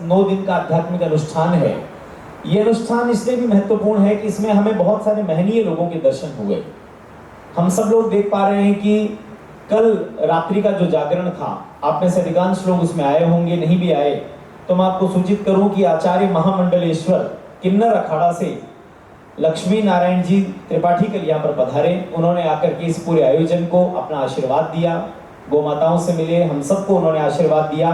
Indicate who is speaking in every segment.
Speaker 1: 9 दिन का आध्यात्मिक अनुष्ठान है। ये अनुष्ठान इसलिए भी महत्वपूर्ण है कि इसमें हमें बहुत सारे महनीय लोगों के दर्शन हुए। हम सब लोग देख पा रहे हैं कि कल रात्रि का जो जागरण था, आप में से अधिकांश लोग उसमें आए होंगे, नहीं भी आए तो मैं आपको सूचित करूं कि आचार्य महामंडलेश्वर किन्नर अखाड़ा से लक्ष्मी नारायण जी त्रिपाठी कल यहाँ पर पधारे। उन्होंने आकर के इस पूरे आयोजन को अपना आशीर्वाद दिया, गौ माताओं से मिले, हम सबको उन्होंने आशीर्वाद दिया।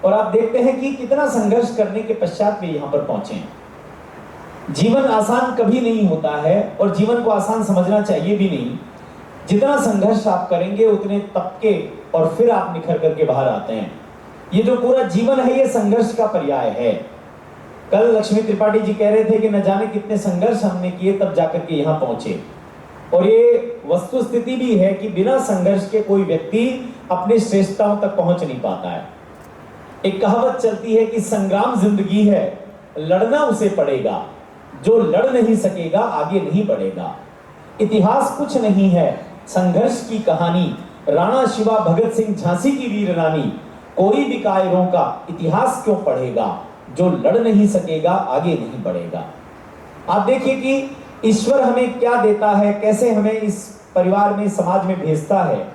Speaker 1: और आप देखते हैं कि कितना संघर्ष करने के पश्चात वे यहाँ पर पहुंचे हैं। जीवन आसान कभी नहीं होता है और जीवन को आसान समझना चाहिए भी नहीं। जितना संघर्ष आप करेंगे उतने तबके और फिर आप निखर करके बाहर आते हैं। ये जो पूरा जीवन है ये संघर्ष का पर्याय है। कल लक्ष्मी त्रिपाठी जी कह रहे थे कि न जाने कितने संघर्ष हमने किए तब जाकर के यहाँ पहुंचे। और ये वस्तु स्थिति भी है कि बिना संघर्ष के कोई व्यक्ति अपनी श्रेष्ठताओं तक पहुंच नहीं पाता है। एक कहावत चलती है कि संग्राम जिंदगी है, लड़ना उसे पड़ेगा, जो लड़ नहीं सकेगा आगे नहीं बढ़ेगा। इतिहास कुछ नहीं है, संघर्ष की कहानी, राणा शिवा भगत सिंह झांसी की वीर रानी, कोई भी कायरों का इतिहास क्यों पढ़ेगा, जो लड़ नहीं सकेगा आगे नहीं बढ़ेगा। आप देखिए कि ईश्वर हमें क्या देता है, कैसे हमें इस परिवार में, समाज में भेजता है।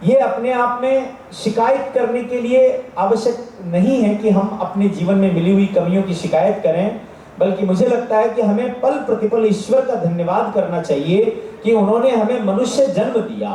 Speaker 1: ये अपने आप में शिकायत करने के लिए आवश्यक नहीं है कि हम अपने जीवन में मिली हुई कमियों की शिकायत करें, बल्कि मुझे लगता है कि हमें पल प्रतिपल ईश्वर का धन्यवाद करना चाहिए कि उन्होंने हमें मनुष्य जन्म दिया।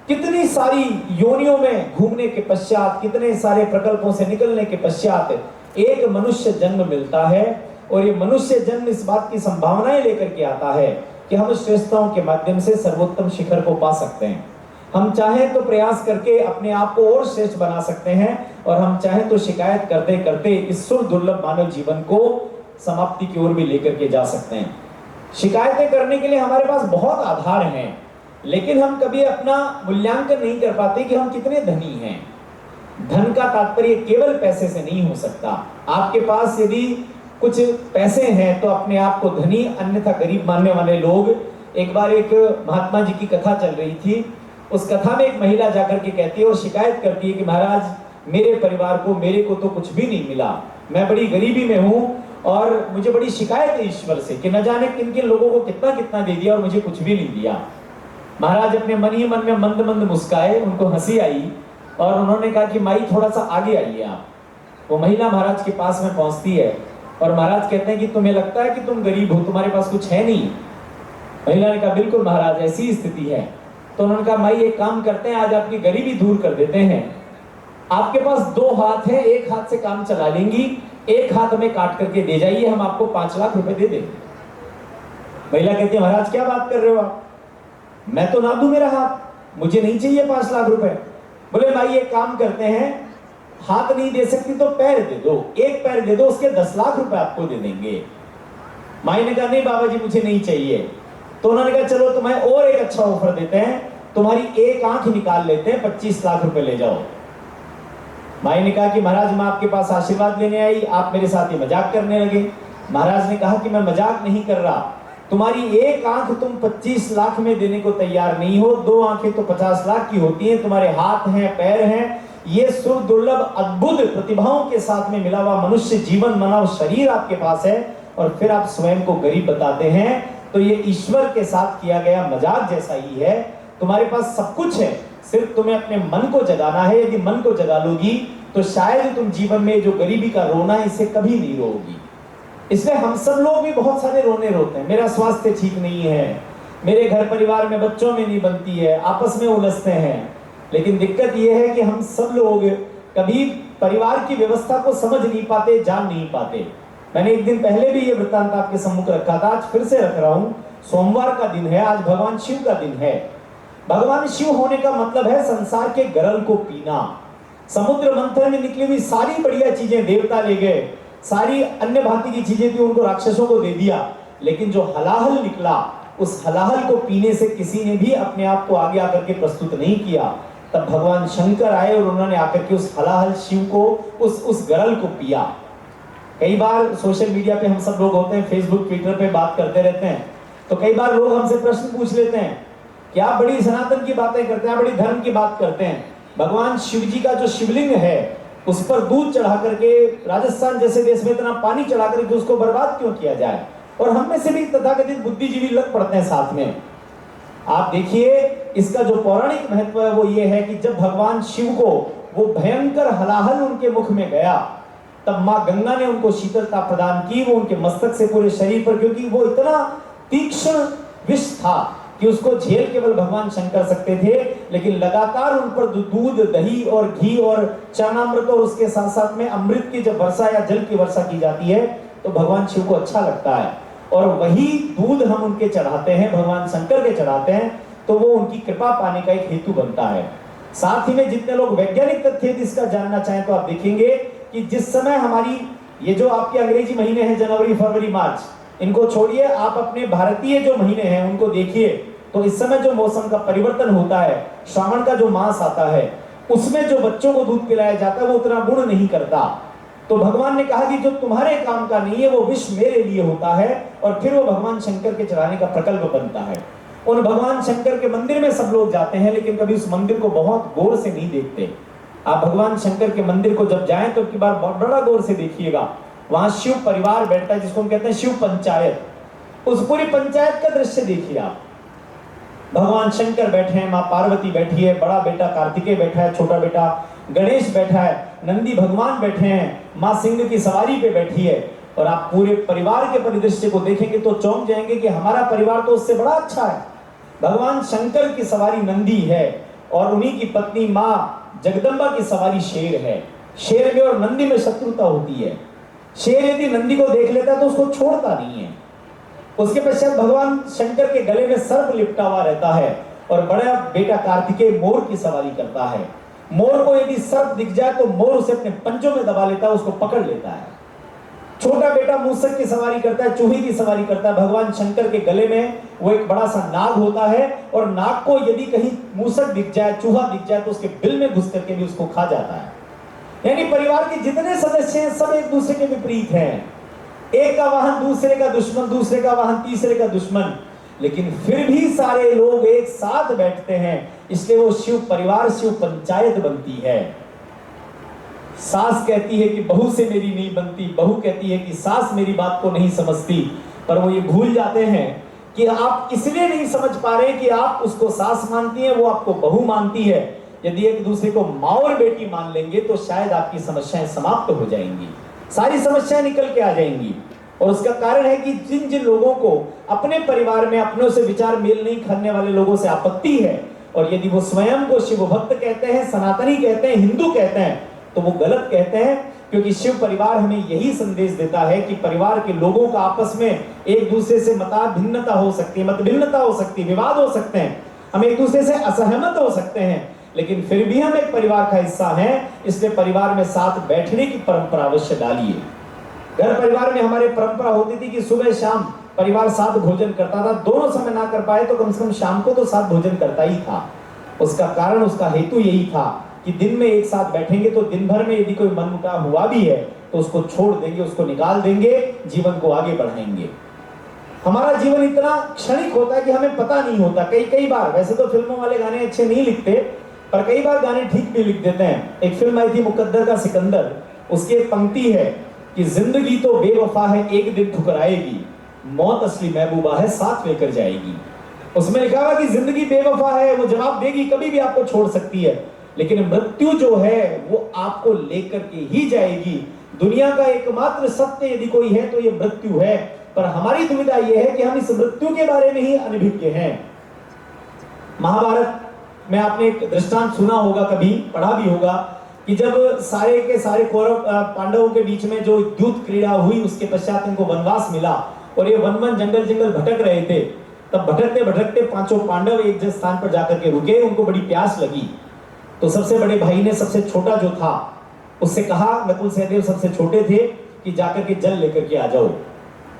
Speaker 1: कितनी सारी योनियों में घूमने के पश्चात, कितने सारे प्रकल्पों से निकलने के पश्चात एक मनुष्य जन्म मिलता है। और ये मनुष्य जन्म इस बात की संभावनाएं लेकर के आता है कि हम श्रेष्ठताओं के माध्यम से सर्वोत्तम शिखर को पा सकते हैं। हम चाहें तो प्रयास करके अपने आप को और श्रेष्ठ बना सकते हैं, और हम चाहें तो शिकायत करते करते इस सुर दुर्लभ मानव जीवन को समाप्ति की ओर भी लेकर के जा सकते हैं। शिकायतें करने के लिए हमारे पास बहुत आधार हैं, लेकिन हम कभी अपना मूल्यांकन नहीं कर पाते कि हम कितने धनी हैं। धन का तात्पर्य केवल पैसे से नहीं हो सकता। आपके पास यदि कुछ पैसे हैं तो अपने आप को धनी, अन्यथा गरीब मानने वाले लोग। एक बार एक महात्मा जी की कथा चल रही थी। उस कथा में एक महिला जाकर के कहती है और शिकायत करती है कि महाराज, मेरे परिवार को, मेरे को तो कुछ भी नहीं मिला, मैं बड़ी गरीबी में हूँ और मुझे बड़ी शिकायत है ईश्वर से कि न जाने किन किन लोगों को कितना कितना दे दिया और मुझे कुछ भी नहीं दिया। महाराज अपने मन ही मन में मंद मंद मुस्काए, उनको हंसी आई और उन्होंने कहा कि माई थोड़ा सा आगे आइए आप। वो महिला महाराज के पास में पहुंचती है और महाराज कहते हैं कि तुम्हें लगता है कि तुम गरीब हो, तुम्हारे पास कुछ है नहीं। महिला ने कहा बिल्कुल महाराज, ऐसी स्थिति है। तो उन्होंने कहा माई एक काम करते हैं, आज आपकी गरीबी दूर कर देते हैं। आपके पास 2 हाथ है, एक हाथ से काम चला लेंगी, एक हाथ हमें काट करके दे जाइए, हम आपको 5 लाख रुपए दे देंगे। महिला कहती है महाराज क्या बात कर रहे हो आप, मैं तो ना दूं मेरा हाथ, मुझे नहीं चाहिए 5 लाख रुपए। बोले भाई एक काम करते हैं, हाथ नहीं दे सकती तो पैर दे दो, एक पैर दे दो, उसके 10 लाख रुपए आपको दे देंगे। माई ने कहा नहीं बाबा जी मुझे नहीं चाहिए। तो उन्होंने कहा चलो तुम्हें और एक अच्छा ऑफर देते हैं, तुम्हारी एक आंख निकाल लेते हैं, 25 लाख रुपए ले जाओ। माई ने कहा कि महाराज मैं आपके पास आशीर्वाद लेने आई, आप मेरे साथ ही मजाक करने लगे। महाराज ने कहा कि मैं मजाक नहीं कर रहा, तुम्हारी एक आंख तुम 25 लाख में देने को तैयार नहीं हो, 2 आंखें तो 50 लाख की होती हैं, तुम्हारे हाथ हैं, पैर हैं, ये सुर दुर्लभ अद्भुत प्रतिभाओं के साथ में मिला हुआ मनुष्य जीवन, मानव शरीर आपके पास है, और फिर आप स्वयं को गरीब बताते हैं। तो ये ईश्वर के साथ किया गया मजाक जैसा ही है। तुम्हारे पास सब कुछ है, सिर्फ तुम्हें अपने मन को जगाना है। यदि मन को जगा लोगी तो शायद तुम जीवन में जो गरीबी का रोना है इसे कभी नहीं रोगी। इसलिए हम सब लोग भी बहुत सारे रोने रोते हैं, मेरा स्वास्थ्य ठीक नहीं है, मेरे घर परिवार में बच्चों में नहीं बनती है, आपस में उलझते हैं। लेकिन दिक्कत यह है कि हम सब लोग कभी परिवार की व्यवस्था को समझ नहीं पाते, जान नहीं पाते। मैंने एक दिन पहले भी ये वृत्तांत आपके सम्मुख रखा था, आज फिर से रख रहा हूं। सोमवार का दिन है, आज भगवान शिव का दिन है। भगवान शिव होने का मतलब है संसार के गरल को पीना। समुद्र मंथन में निकली हुई सारी बढ़िया चीजें देवता ले गए, सारी अन्य भांति की चीजें थी उनको राक्षसों को दे दिया, लेकिन जो हलाहल निकला उस हलाहल को पीने से किसी ने भी अपने आप को आगे आकर के प्रस्तुत नहीं किया। तब भगवान शंकर आए और उन्होंने आकर के उस हलाहल शिव को, उस गरल को पिया। कई बार सोशल मीडिया पे हम सब लोग होते हैं, फेसबुक ट्विटर पे बात करते रहते हैं, तो कई बार लोग हमसे प्रश्न पूछ लेते हैं कि आप बड़ी सनातन की बातें करते हैं, बड़ी धर्म की बात करते हैं। भगवान शिव जी का जो शिवलिंग है उस पर दूध चढ़ा करके, राजस्थान जैसे देश में इतना पानी चढ़ा करके उसको बर्बाद क्यों किया जाए? और हम में से भी तथाकथित बुद्धिजीवी लग पड़ते हैं साथ में। आप देखिए, इसका जो पौराणिक महत्व है वो ये है कि जब भगवान शिव को वो भयंकर हलाहल उनके मुख में गया, तब मां गंगा ने उनको शीतलता प्रदान की, वो उनके मस्तक से पूरे शरीर पर, क्योंकि वो इतना तीक्ष्ण विष था कि उसको झेल केवल भगवान शंकर सकते थे। लेकिन लगातार उन पर दूध, दही और घी और चरणामृत और उसके साथ साथ में अमृत की जब वर्षा या जल की वर्षा की जाती है तो भगवान शिव को अच्छा लगता है, और वही दूध हम उनके चढ़ाते हैं, भगवान शंकर के चढ़ाते हैं, तो वो उनकी कृपा पाने का एक हेतु बनता है। साथ ही में जितने लोग वैज्ञानिक तथ्य इसका जानना चाहें तो आप देखेंगे कि जिस समय हमारी ये जो आपके अंग्रेजी महीने हैं, जनवरी, फरवरी, मार्च, इनको छोड़िए, आप अपने भारतीय जो महीने हैं उनको देखिए, तो इस समय जो मौसम का परिवर्तन होता है, श्रावण का जो मास आता है, उसमें जो बच्चों को दूध पिलाया जाता है वो उतना गुण नहीं करता। तो भगवान ने कहा कि जो तुम्हारे काम का नहीं है वो विष मेरे लिए होता है, और फिर वो भगवान शंकर के चढ़ाने का प्रकल्प बनता है। उन भगवान शंकर के मंदिर में सब लोग जाते हैं, लेकिन कभी उस मंदिर को बहुत गौर से नहीं देखते। आप भगवान शंकर के मंदिर को जब जाएं तो की बार बड़ा गौर से देखिएगा, वहां शिव परिवार बैठता है, जिसको हम कहते हैं शिव पंचायत। उस पूरी पंचायत का दृश्य देखिए आप। भगवान शंकर बैठे हैं, माँ पार्वती बैठी है, बड़ा बेटा कार्तिकेय बैठा है, छोटा बेटा गणेश बैठा है, नंदी भगवान बैठे हैं, माँ सिंह की सवारी पे बैठी है, और आप पूरे परिवार के परिदृश्य को देखेंगे तो चौंक जाएंगे कि हमारा परिवार तो उससे बड़ा अच्छा है। भगवान शंकर की सवारी नंदी है, और उन्हीं की पत्नी माँ जगदम्बा की सवारी शेर है। शेर में और नंदी में शत्रुता होती है। शेर यदि नंदी को देख लेता है तो उसको छोड़ता नहीं है। उसके पश्चात भगवान शंकर के गले में सर्प लिपटा हुआ रहता है, और बड़ा बेटा कार्तिकेय मोर की सवारी करता है। मोर को यदि सर्प दिख जाए तो मोर उसे अपने पंजों में दबा लेता है, उसको पकड़ लेता है। छोटा बेटा मूसक की सवारी करता है, चूहे की सवारी करता है। भगवान शंकर के गले में वो एक बड़ा सा नाग होता है, और नाग को यदि कहीं मूसक दिख जाए, चूहा दिख जाए तो उसके बिल में घुस करके भी उसको खा जाता है। यानी परिवार के जितने सदस्य हैं सब एक दूसरे के विपरीत हैं। एक का वाहन दूसरे का दुश्मन, दूसरे का वाहन तीसरे का दुश्मन, लेकिन फिर भी सारे लोग एक साथ बैठते हैं, इसलिए वो शिव परिवार, शिव पंचायत बनती है। सास कहती है कि बहू से मेरी नहीं बनती, बहू कहती है कि सास मेरी बात को नहीं समझती, पर वो ये भूल जाते हैं कि आप इसलिए नहीं समझ पा रहे कि आप उसको सास मानती हैं, वो आपको बहू मानती है। यदि एक दूसरे को माँ और बेटी मान लेंगे तो शायद आपकी समस्याएं समाप्त हो जाएंगी, सारी समस्याएं निकल के आ जाएंगी। और उसका कारण है कि जिन जिन लोगों को अपने परिवार में अपनों से विचार मेल नहीं खाने वाले लोगों से आपत्ति है, और यदि वो स्वयं को शिव भक्त कहते हैं, सनातनी कहते हैं, हिंदू कहते हैं, तो वो गलत कहते हैं। क्योंकि शिव परिवार हमें यही संदेश देता है कि परिवार के लोगों का आपस में एक दूसरे से भिन्नता हो सकती है, मतभिन्नता हो सकती है, विवाद हो सकते हैं, हम एक दूसरे से असहमत हो सकते हैं, लेकिन फिर भी हम एक परिवार का हिस्सा हैं। इसलिए परिवार में साथ बैठने की परंपरा अवश्य डालिए। घर परिवार में हमारे परंपरा होती थी कि सुबह शाम परिवार साथ भोजन करता था। दोनों समय ना कर पाए तो कम से कम शाम को तो साथ भोजन करता ही था। उसका कारण, उसका हेतु यही था कि दिन में एक साथ बैठेंगे तो दिन भर में यदि कोई मनमुटाव हुआ भी है तो उसको छोड़ देंगे, उसको निकाल देंगे, जीवन को आगे बढ़ाएंगे। हमारा जीवन इतना क्षणिक होता है कि हमें पता नहीं होता। कई बार, वैसे तो फिल्मों वाले गाने अच्छे नहीं लिखते, पर कई बार गाने ठीक भी लिख देते हैं। एक फिल्म आई थी मुकद्दर का सिकंदर, उसकी एक पंक्ति है कि जिंदगी तो बेवफा है, एक दिन ठुकराएगी, मौत असली महबूबा है, साथ लेकर जाएगी। उसमें लिखा हुआ कि जिंदगी बेवफा है, वो जवाब देगी, कभी भी आपको छोड़ सकती है, लेकिन मृत्यु जो है वो आपको लेकर के ही जाएगी। दुनिया का एकमात्र सत्य यदि कोई है तो ये मृत्यु है। पर हमारी दुविधा यह है कि हम इस मृत्यु के बारे में ही अनभिज्ञ हैं। महाभारत में आपने एक दृष्टांत सुना होगा, कभी पढ़ा भी होगा, कि जब सारे के सारे कौरव पांडवों के बीच में जो युद्ध क्रीड़ा हुई, उसके पश्चात इनको वनवास मिला और ये वन जंगल जंगल भटक रहे थे। तब भटकते भटकते पांचों पांडव एक स्थान पर जाकर के रुके। उनको बड़ी प्यास लगी तो सबसे बड़े भाई ने सबसे छोटा जो था उससे कहा, नकुल सहदेव सबसे छोटे थे, कि जाकर के जल लेकर के आ जाओ।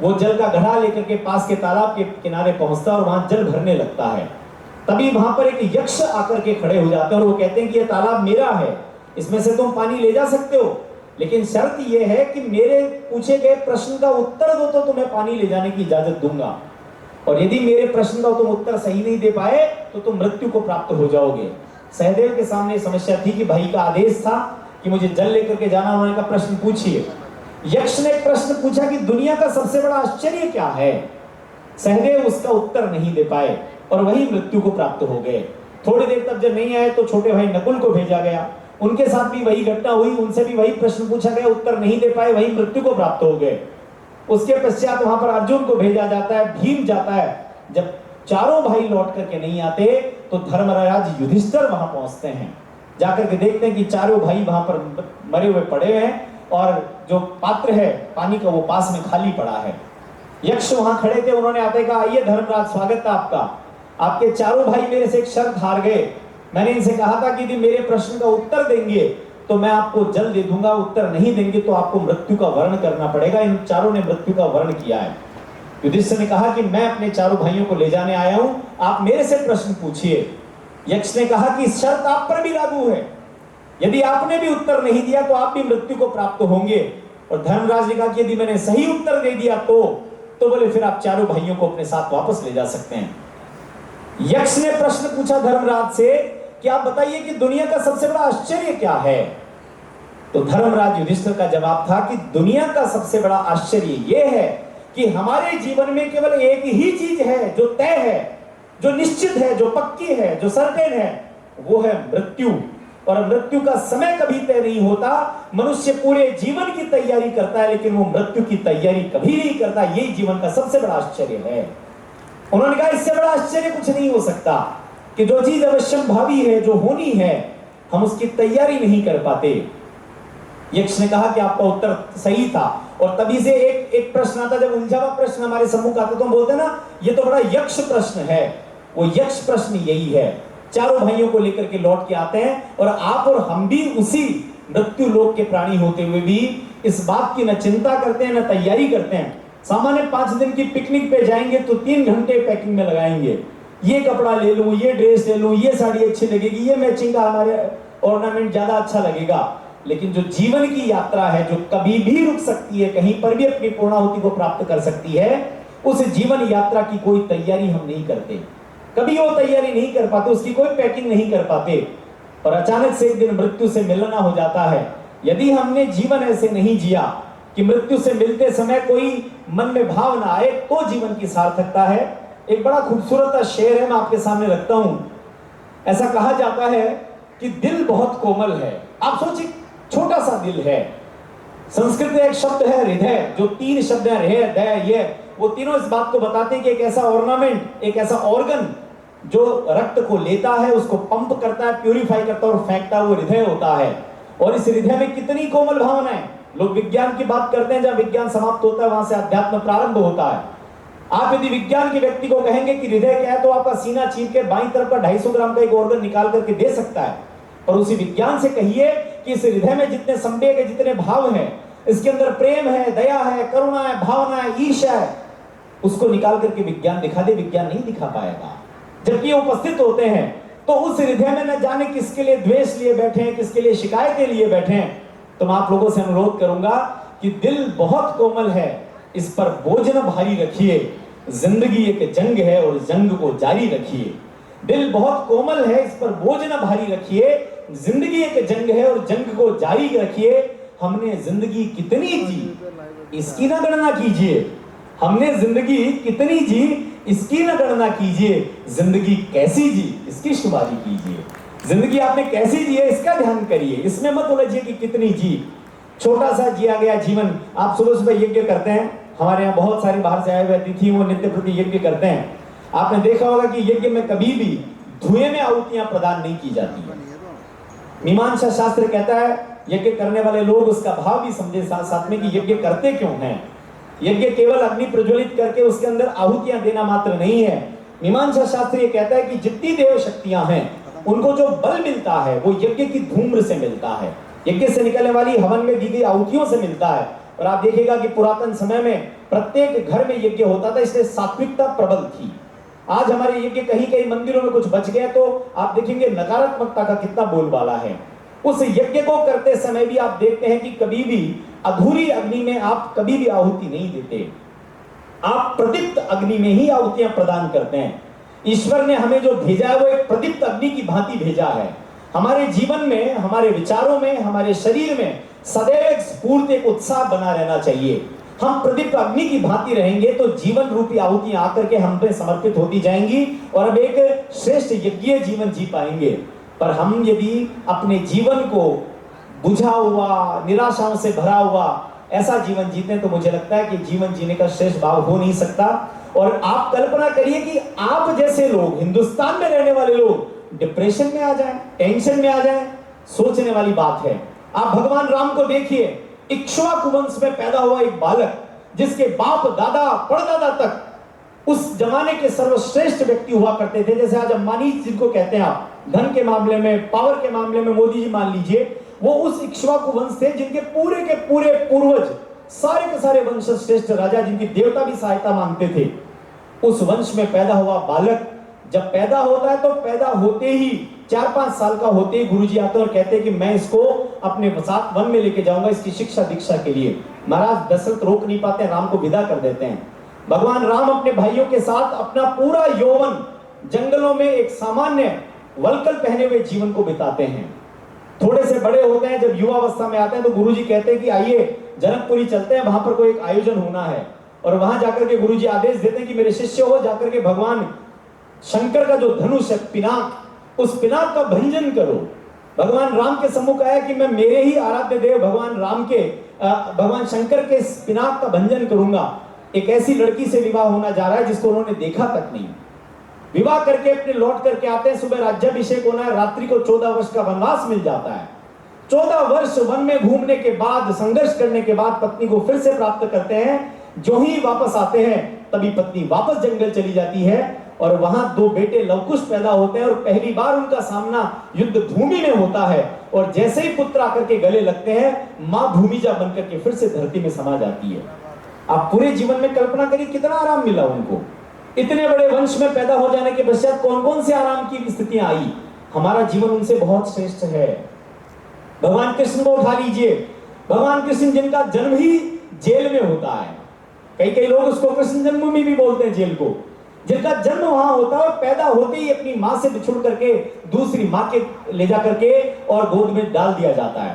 Speaker 1: वो जल का घड़ा लेकर के पास के तालाब के किनारे पहुंचता और वहां जल भरने लगता है। तभी वहां पर एक यक्ष आकर के खड़े हो जाते हैं और वो कहते हैं कि ये तालाब मेरा है, इसमें से तुम पानी ले जा सकते हो, लेकिन शर्त यह है कि मेरे पूछे गए प्रश्न का उत्तर दो तो तुम्हें पानी ले जाने की इजाजत दूंगा, और यदि मेरे प्रश्न का तुम उत्तर सही नहीं दे पाए तो तुम मृत्यु को प्राप्त हो जाओगे। सहदेव के सामने समस्या थी कि भाई का आदेश था, कि मुझे जल लेकर के जाना। उन्होंने कहा प्रश्न पूछिए। यक्ष ने एक प्रश्न पूछा कि दुनिया का सबसे बड़ा आश्चर्य क्या है। सहदेव उसका उत्तर नहीं दे पाए और वही मृत्यु को प्राप्त हो गए। थोड़ी देर तक जब नहीं आए तो छोटे भाई नकुल को भेजा गया, उनके साथ भी वही घटना हुई, उनसे भी वही प्रश्न पूछा गया, उत्तर नहीं दे पाए, वही मृत्यु को प्राप्त हो गए। उसके पश्चात वहां पर अर्जुन को भेजा जाता है, भीम जाता है। जब चारों भाई लौट करके नहीं आते तो धर्मराज युधिष्ठिर वहां पहुंचते हैं, जाकर के देखते हैं कि चारों भाई वहां पर मरे हुए पड़े हुए हैं और जो पात्र है पानी का वो पास में खाली पड़ा है। यक्ष वहां खड़े थे, उन्होंने आते कहा आइए धर्मराज स्वागत है आपका, आपके चारों भाई मेरे से एक शर्त हार गए। मैंने इनसे कहा था कि यदि मेरे प्रश्न का उत्तर देंगे तो मैं आपको जल दे दूंगा, उत्तर नहीं देंगे तो आपको मृत्यु का वर्ण करना पड़ेगा। इन चारों ने मृत्यु का वर्ण किया है। युधिष्ठिर ने कहा कि मैं अपने चारों भाइयों को ले जाने आया हूं, आप मेरे से प्रश्न पूछिए। यक्ष ने कहा कि शर्त आप पर भी लागू है, यदि आपने भी उत्तर नहीं दिया तो आप भी मृत्यु को प्राप्त होंगे। और धर्मराज ने कहा कि यदि मैंने सही उत्तर दे दिया तो बोले फिर आप चारों भाइयों को अपने साथ वापस ले जा सकते हैं। यक्ष ने प्रश्न पूछा धर्मराज से कि आप बताइए कि दुनिया का सबसे बड़ा आश्चर्य क्या है। तो धर्मराज युधिष्ठिर का जवाब था कि दुनिया का सबसे बड़ा आश्चर्य यह है कि हमारे जीवन में केवल एक ही चीज है जो तय है, जो निश्चित है, जो पक्की है, जो सर्टेन है, वो है मृत्यु। और मृत्यु का समय कभी तय नहीं होता। मनुष्य पूरे जीवन की तैयारी करता है लेकिन वो मृत्यु की तैयारी कभी नहीं करता। यही जीवन का सबसे बड़ा आश्चर्य है। उन्होंने कहा इससे बड़ा आश्चर्य कुछ नहीं हो सकता कि जो चीज अवश्यंभावी है, जो होनी है, हम उसकी तैयारी नहीं कर पाते। यक्ष ने कहा कि आपका उत्तर सही था। और तभी से एक प्रश्न आता, जब उलझा हुआ प्रश्न हमारे सम्मुख आता तो हम बोलते हैं ना ये तो बड़ा यक्ष प्रश्न है। वो यक्ष प्रश्न यही है। चारों भाइयों को लेकर के लौट के आते हैं और आप और हम भी उसी मृत्यु लोक के प्राणी होते हुए भी इस बात की न चिंता करते हैं न तैयारी करते हैं। सामान्य 5 दिन की पिकनिक पे जाएंगे तो 3 घंटे पैकिंग में लगाएंगे, ये कपड़ा ले लूं, ये ड्रेस ले लूं, ये साड़ी अच्छी लगेगी, ये मैचिंग का हमारे ऑर्नामेंट ज्यादा अच्छा लगेगा। लेकिन जो जीवन की यात्रा है, जो कभी भी रुक सकती है, कहीं पर भी अपनी पूर्णाहुति को प्राप्त कर सकती है, उस जीवन यात्रा की कोई तैयारी हम नहीं करते, कभी वो तैयारी नहीं कर पाते, उसकी कोई पैकिंग नहीं कर पाते। और अचानक से एक दिन मृत्यु से मिलना हो जाता है। यदि हमने जीवन ऐसे नहीं जिया कि मृत्यु से मिलते समय कोई मन में भाव ना आए तो जीवन की सार्थकता है। एक बड़ा खूबसूरत शेर है, मैं आपके सामने रखता हूं। ऐसा कहा जाता है कि दिल बहुत कोमल है। आप सोचिए, छोटा सा दिल है। संस्कृत में एक शब्द है हृदय, जो 3 शब्द है हृदय, दय, ये, वो तीनों इस बात को बताते हैं कि एक ऐसा ऑर्नामेंट, एक ऐसा ऑर्गन जो रक्त को लेता है, उसको पंप करता है, प्यूरिफाई करता है और फेंकता है, वो हृदय होता है। और इस हृदय में कितनी कोमल भावनाएं। लोग विज्ञान की बात करते हैं, जब विज्ञान समाप्त होता है वहां से अध्यात्म प्रारंभ होता है। आप यदि विज्ञान के व्यक्ति को कहेंगे कि हृदय क्या है तो आपका सीना चीर के बाईं तरफ का 250 ग्राम का एक ऑर्गन निकाल करके दे सकता है। और उसी विज्ञान से कहिए कि इस हृदय में जितने संवेग है, जितने भाव हैं, इसके अंदर प्रेम है, दया है, करुणा है, भावना है, ईर्ष्या है, उसको निकाल करके विज्ञान दिखा दे, विज्ञान नहीं दिखा पाएगा। जबकि उपस्थित होते हैं तो उस हृदय में न जाने किसके लिए द्वेष लिए बैठे हैं, किसके लिए शिकायतें लिए बैठे हैं। तो मैं आप लोगों से अनुरोध करूंगा कि दिल बहुत कोमल है, इस पर बोझ न भारी रखिए। जिंदगी एक जंग है और जंग को जारी रखिए। दिल बहुत कोमल है, इस पर बोझ न भारी रखिए। जिंदगी एक जंग है और जंग को जारी रखिए। हमने जिंदगी कितनी जी इसकी ना गणना कीजिए। हमने जिंदगी कितनी जी इसकी ना गणना कीजिए। जिंदगी कैसी जी इसकी शुमारी कीजिए। जिंदगी आपने कैसी जी है इसका ध्यान करिए, इसमें मत उलझिए कि कितनी जी। छोटा सा जिया गया जीवन। आप सुबह सुबह यज्ञ करते हैं, हमारे यहाँ बहुत सारे बाहर से आए हुए अतिथि वो नित्य प्रति यज्ञ करते हैं। आपने देखा होगा कि यज्ञ में कभी भी धुएं में आहुतियां प्रदान नहीं की जाती है। मीमांसा शास्त्र कहता है यज्ञ करने वाले लोग उसका भाव भी समझे साथ में कि यज्ञ करते क्यों हैं। यज्ञ केवल अग्नि प्रज्वलित करके उसके अंदर आहुतियां देना मात्र नहीं है। मीमांसा शास्त्र ये कहता है कि जितनी देव शक्तियां हैं उनको जो बल मिलता है वो यज्ञ की धूम्र से मिलता है, यज्ञ से निकलने वाली हवन में दी गई आहुतियों से मिलता है। और आप देखिएगा कि पुरातन समय में प्रत्येक घर में यज्ञ होता था, इसलिए सात्विकता प्रबल थी। आज हमारे यज्ञ कहीं कहीं मंदिरों में कुछ बच गया तो आप देखेंगे नकारात्मकता का कितना बोलबाला है। उस यज्ञ को करते समय भी आप देखते हैं कि कभी भी अधूरी अग्नि में आप कभी भी आहुति नहीं देते, आप प्रदीप्त अग्नि में ही आहुतियां प्रदान करते हैं। ईश्वर ने हमें जो भेजा है वो एक प्रदीप्त अग्नि की भांति भेजा है। हमारे जीवन में, हमारे विचारों में, हमारे शरीर में सदैव एक स्फूर्ति, एक उत्साह बना रहना चाहिए। हम प्रदीप्त अग्नि की भांति रहेंगे तो जीवन रूपी आहुतियां आकर के हम पे समर्पित होती जाएंगी और हम एक श्रेष्ठ यज्ञीय जीवन जी पाएंगे। पर हम यदि अपने जीवन को बुझा हुआ, निराशाओं से भरा हुआ ऐसा जीवन जीते हैं तो मुझे लगता है कि जीवन जीने का श्रेष्ठ भाव हो नहीं सकता। और आप कल्पना करिए कि आप जैसे लोग, हिंदुस्तान में रहने वाले लोग डिप्रेशन में आ जाएं, टेंशन में आ जाएं, सोचने वाली बात है। आप भगवान राम को देखिए, इक्ष्वाकु वंश में पैदा हुआ एक बालक, जिसके बाप, दादा, परदादा तक उस जमाने के सर्वश्रेष्ठ व्यक्ति हुआ करते थे। जैसे आज अंबानी जिनको कहते हैं आप, धन के मामले में, पावर के मामले में मोदी जी मान लीजिए, वो उस इक्ष्वाकु वंश थे जिनके पूरे के पूरे पूर्वज, सारे के सारे वंश श्रेष्ठ राजा, जिनकी देवता भी सहायता मांगते थे। उस वंश में पैदा हुआ बालक जब पैदा होता है तो पैदा होते ही 4-5 साल का होते ही गुरुजी आते हैं और कहते हैं कि मैं इसको अपने साथ वन में लेके जाऊंगा इसकी शिक्षा दीक्षा के लिए। महाराज दशरथ रोक नहीं पाते, राम को विदा कर देते हैं। भगवान राम अपने भाइयों के साथ अपना पूरा यौवन जंगलों में एक सामान्य वल्कल पहने हुए जीवन को बिताते हैं। थोड़े से बड़े होते हैं, जब युवा अवस्था में आते हैं तो गुरुजी कहते हैं कि आइए जनकपुरी चलते हैं, वहां पर कोई एक आयोजन होना है। और वहां जाकर के गुरुजी आदेश देते हैं कि मेरे शिष्य हो, जाकर के भगवान शंकर का जो धनुष है पिनाक, उस पिनाक का भंजन करो। भगवान राम के सम्मुख आया कि मैं मेरे ही आराध्य देव भगवान राम के, भगवान शंकर के पिनाक का भंजन करूंगा। एक ऐसी लड़की से विवाह होना जा रहा है जिसको उन्होंने देखा तक नहीं। विवाह करके अपने लौट करके आते हैं, सुबह राज्याभिषेक होना है, रात्रि को 14 वर्ष का वनवास मिल जाता है। 14 वर्ष वन में घूमने के बाद, संघर्ष करने के बाद पत्नी को फिर से प्राप्त करते हैं। जो ही वापस आते हैं तभी पत्नी वापस जंगल चली जाती है और वहां 2 बेटे लवकुश पैदा होते हैं और पहली बार उनका सामना युद्ध भूमि में होता है। और जैसे ही पुत्र आकर के गले लगते हैं, मां भूमिजा बनकर के फिर से धरती में समा जाती है। आप पूरे जीवन में कल्पना करिए कितना आराम मिला उनको। इतने बड़े वंश में पैदा हो जाने के पश्चात कौन कौन से आराम की स्थितियां आई। हमारा जीवन उनसे बहुत श्रेष्ठ है। भगवान कृष्ण को उठा लीजिए, भगवान कृष्ण जिनका जन्म ही जेल में होता है, कई लोग उसको कृष्ण जन्मभूमि भी बोलते हैं जेल को, जिनका जन्म वहां होता है और पैदा होते ही अपनी मां से बिछुड़ करके दूसरी मां के ले जा करके और गोद में डाल दिया जाता है।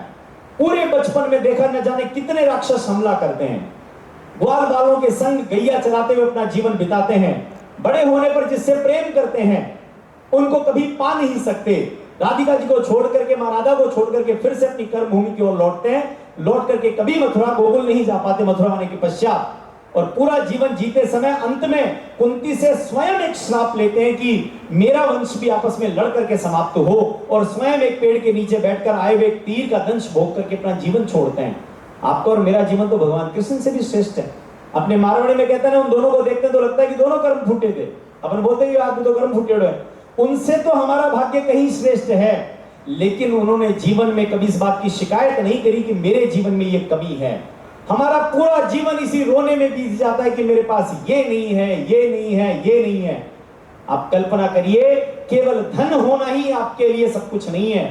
Speaker 1: पूरे बचपन में देखा न जाने कितने राक्षस हमला करते हैं, ग्वाल बालों के संग गैया चलाते हुए अपना जीवन बिताते हैं। बड़े होने पर जिससे प्रेम करते हैं उनको कभी पा नहीं सकते। राधिका जी को छोड़ करके, मां राधा को छोड़ करके फिर से अपनी कर्म भूमि की ओर लौटते हैं। लौट करके कभी मथुरा गोकुल नहीं जा पाते मथुरा आने के पश्चात। और पूरा जीवन जीते समय अंत में कुंती से स्वयं एक श्राप लेते हैं कि मेरा वंश भी आपस में लड़ करके समाप्त हो, और स्वयं एक पेड़ के नीचे बैठकर आए हुए एक तीर का दंश भोग करके अपना जीवन छोड़ते हैं। आपका और मेरा जीवन तो भगवान कृष्ण से भी श्रेष्ठ है। अपने मारवाड़ी में कहते हैं ना, उन दोनों को देखते हैं तो लगता है कि दोनों कर्म फूटे थे। अपन बोलते हैं आदमी तो कर्म फूटे हुए, उनसे तो हमारा भाग्य कहीं श्रेष्ठ है। लेकिन उन्होंने जीवन में कभी इस बात की शिकायत नहीं करी कि मेरे जीवन में ये कमी है। हमारा पूरा जीवन इसी रोने में बीत जाता है कि मेरे पास ये नहीं है, ये नहीं है, ये नहीं है। आप कल्पना करिए, केवल धन होना ही आपके लिए सब कुछ नहीं है।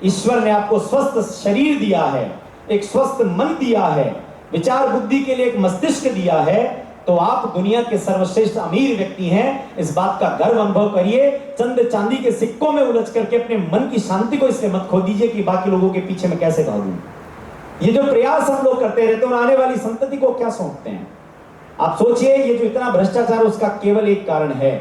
Speaker 1: ईश्वर ने आपको स्वस्थ शरीर दिया है, एक स्वस्थ मन दिया है, विचार बुद्धि के लिए एक मस्तिष्क दिया है, तो आप दुनिया के सर्वश्रेष्ठ अमीर व्यक्ति हैं। इस बात का गर्व अनुभव करिए। चंद चांदी के सिक्कों में उलझ करके अपने मन की शांति को इसलिए मत खो दीजिए कि बाकी लोगों के पीछे मैं कैसे भागूं। ये जो प्रयास हम लोग करते रहते हैं और आने वाली संतति को क्या सौंपते हैं। आप सोचिए, ये जो इतना भ्रष्टाचार, उसका केवल एक कारण है,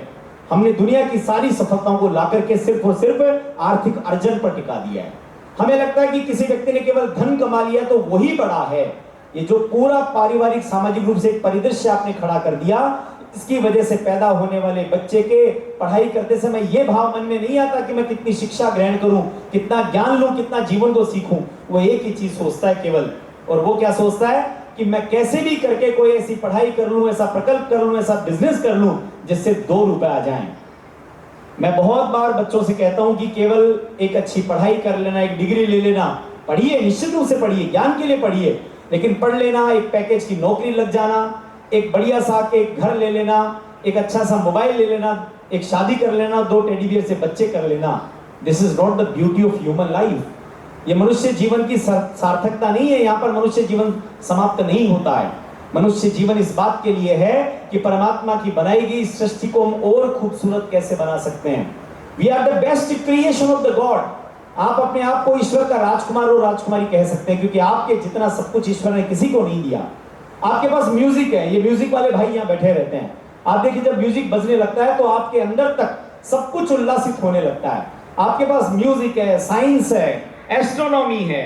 Speaker 1: हमने दुनिया की सारी सफलताओं को लाकर के सिर्फ और सिर्फ आर्थिक अर्जन पर टिका दिया है। हमें लगता है कि किसी व्यक्ति ने केवल धन कमा लिया तो वही बड़ा है। ये जो पूरा पारिवारिक सामाजिक रूप से एक परिदृश्य आपने खड़ा कर दिया, इसकी वजह से पैदा होने वाले बच्चे के पढ़ाई करते समय ये भाव मन में नहीं आता कि मैं कितनी शिक्षा ग्रहण करूं, कितना ज्ञान लूं, कितना जीवन को सीखूं। वो एक ही चीज सोचता है केवल, और वो क्या सोचता है कि मैं कैसे भी करके कोई ऐसी पढ़ाई कर लूं, ऐसा प्रकल्प कर लूं, ऐसा बिजनेस कर लूं जिससे 2 रुपए आ जाएं। मैं बहुत बार बच्चों से कहता हूं कि केवल एक अच्छी पढ़ाई कर लेना, एक डिग्री ले लेना, पढ़िए, निश्चित रूप से पढ़िए, ज्ञान के लिए पढ़िए, लेकिन पढ़ लेना, एक पैकेज की नौकरी लग जाना, एक बढ़िया सा एक घर ले लेना, एक अच्छा सा मोबाइल ले लेना, एक शादी कर लेना, 2 टेडी बियर से बच्चे कर लेना, this is not the beauty of human life. ये मनुष्य जीवन की सार्थकता नहीं है। यहाँ पर मनुष्य जीवन समाप्त नहीं होता है। मनुष्य जीवन इस बात के लिए है कि परमात्मा की बनाई गई सृष्टि को हम और खूबसूरत कैसे बना सकते हैं। We are the best creation of the God. आप अपने आप को ईश्वर का राजकुमार और राजकुमारी कह सकते हैं, क्योंकि आपके जितना सब कुछ ईश्वर ने किसी को नहीं दिया। आपके पास म्यूजिक है, ये म्यूजिक वाले भाई यहाँ बैठे रहते हैं। आप देखिए जब म्यूजिक बजने लगता है तो आपके अंदर तक सब कुछ उल्लासित होने लगता है। आपके पास म्यूजिक है, साइंस है, एस्ट्रोनॉमी है,